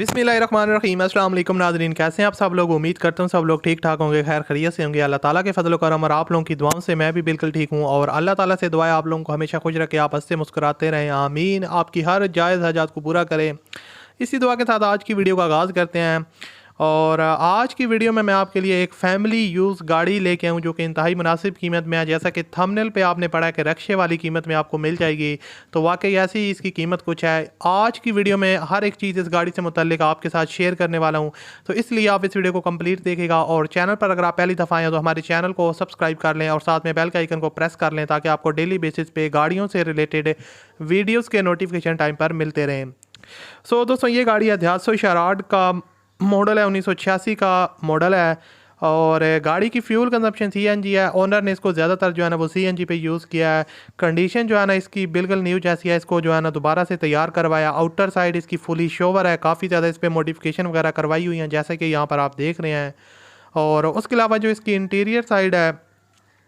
बिस्मिल्लाहिर्रहमानिर्रहीम। अस्सलाम वालेकुम नाज़रीन, कैसे हैं आप सब लोग। उम्मीद करता हूँ सब लोग ठीक ठाक होंगे, खैर खैरियत से होंगे। अल्लाह ताला के फजल करम और आप लोगों की दुआओं से मैं भी बिल्कुल ठीक हूँ और अल्लाह ताला से दुआ है आप लोगों को हमेशा खुश रखे, आप हंसते मुस्कुराते रहें, आमीन। आपकी हर जायज़ हजात को पूरा करें। इसी दुआ के साथ आज की वीडियो का आगाज़ करते हैं। और आज की वीडियो में मैं आपके लिए एक फ़ैमिली यूज़ गाड़ी लेके आऊँ जो कि इंतहाई मुनासिब कीमत में है। जैसा कि थंबनेल पे आपने पढ़ा है कि रक्शे वाली कीमत में आपको मिल जाएगी, तो वाकई ऐसी ही इसकी कीमत कुछ है। आज की वीडियो में हर एक चीज़ इस गाड़ी से मुतल्लिक आपके साथ शेयर करने वाला हूँ, तो इसलिए आप इस वीडियो को कंप्लीट देखिएगा। और चैनल पर अगर आप पहली दफ़ा आए तो हमारे चैनल को सब्सक्राइब कर लें और साथ में बेल के आइकन को प्रेस कर लें ताकि आपको डेली बेसिस पे गाड़ियों से रिलेटेड वीडियोज़ के नोटिफिकेशन टाइम पर मिलते रहें। दोस्तों, ये गाड़ी है ध्यासो शराड का मॉडल है, 1986 का मॉडल है। और गाड़ी की फ्यूल कंजप्शन सीएनजी है। ओनर ने इसको ज़्यादातर जो है ना वो सीएनजी पे यूज़ किया है। कंडीशन जो है ना इसकी बिल्कुल न्यू जैसी है। इसको जो है ना दोबारा से तैयार करवाया। आउटर साइड इसकी फुली शोवर है, काफ़ी ज़्यादा इस पर मॉडिफिकेशन वगैरह करवाई हुई हैं जैसे कि यहाँ पर आप देख रहे हैं। और उसके अलावा जो इसकी इंटीरियर साइड है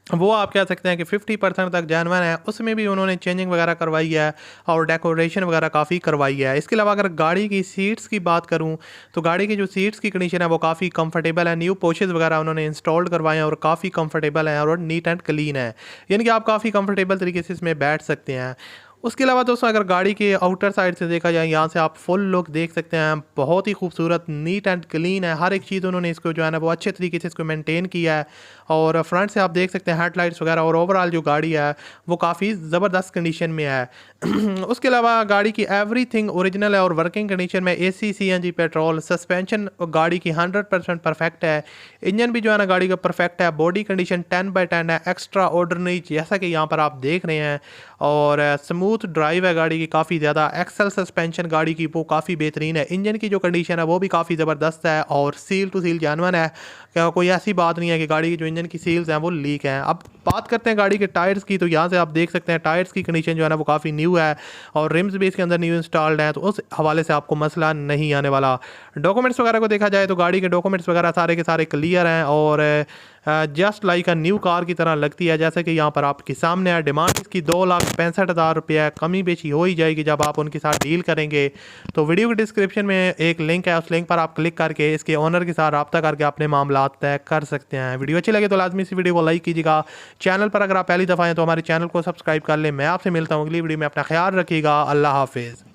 वो आप कह सकते हैं कि 50% तक जेन्युइन है, उसमें भी उन्होंने चेंजिंग वगैरह करवाई है और डेकोरेशन वगैरह काफ़ी करवाई है। इसके अलावा अगर गाड़ी की सीट्स की बात करूं तो गाड़ी की जो सीट्स की कंडीशन है वो काफ़ी कंफर्टेबल है। न्यू पोशेस वगैरह उन्होंने इंस्टॉल्ड करवाए हैं और काफ़ी कंफर्टेबल है और नीट एंड क्लीन है, यानी कि आप काफ़ी कंफर्टेबल तरीके से इसमें बैठ सकते हैं। उसके अलावा दोस्तों अगर गाड़ी के आउटर साइड से देखा जाए, यहाँ से आप फुल लुक देख सकते हैं। बहुत ही खूबसूरत, नीट एंड क्लीन है। हर एक चीज़ उन्होंने इसको जो है ना वो अच्छे तरीके से इसको मेंटेन किया है। और फ्रंट से आप देख सकते हैं हेडलाइट्स वगैरह, और ओवरऑल जो गाड़ी है वो काफ़ी ज़बरदस्त कंडीशन में है। उसके अलावा गाड़ी की एवरीथिंग ओरिजिनल है और वर्किंग कंडीशन में। एसी, सीएनजी, पेट्रोल, सस्पेंशन गाड़ी की 100% परफेक्ट है। इंजन भी जो है ना गाड़ी का परफेक्ट है। बॉडी कंडीशन 10/10 है, एक्स्ट्रा ऑर्डिनरी जैसा कि यहाँ पर आप देख रहे हैं। और स्मूथ ड्राइव है गाड़ी की काफ़ी ज़्यादा। एक्सल सस्पेंशन गाड़ी की वो काफ़ी बेहतरीन है। इंजन की जो कंडीशन है वो भी काफ़ी ज़बरदस्त है और सील टू सील जेन्युइन है। क्या कोई ऐसी बात नहीं है कि गाड़ी की जो इंजन की सील्स हैं वो लीक हैं। अब बात करते हैं गाड़ी के टायर्स की, तो यहाँ से आप देख सकते हैं टायर्स की कंडीशन जो है ना वो काफ़ी न्यू है और रिम्स भी इसके अंदर न्यू इंस्टॉल्ड हैं, तो उस हवाले से आपको मसला नहीं आने वाला। डॉक्यूमेंट्स वगैरह को देखा जाए तो गाड़ी के डॉक्यूमेंट्स वगैरह सारे के सारे क्लियर हैं और just like a new car की तरह लगती है जैसे कि यहाँ पर आपके सामने है। डिमांड इसकी 2,65,000 रुपये है। कमी बेची हो ही जाएगी जब आप उनके साथ डील करेंगे। तो वीडियो के डिस्क्रिप्शन में एक लिंक है, उस लिंक पर आप क्लिक करके इसके ओनर के साथ रब्ता करके अपने मामला तय कर सकते हैं। वीडियो अच्छी लगे तो लाजमी इस वीडियो को लाइक कीजिएगा। चैनल पर अगर आप पहली दफ़ा हैं तो हमारे चैनल को सब्सक्राइब कर लें। मैं आपसे मिलता हूँ अगली वीडियो में। अपना ख्याल रखिएगा। अल्लाह हाफिज़।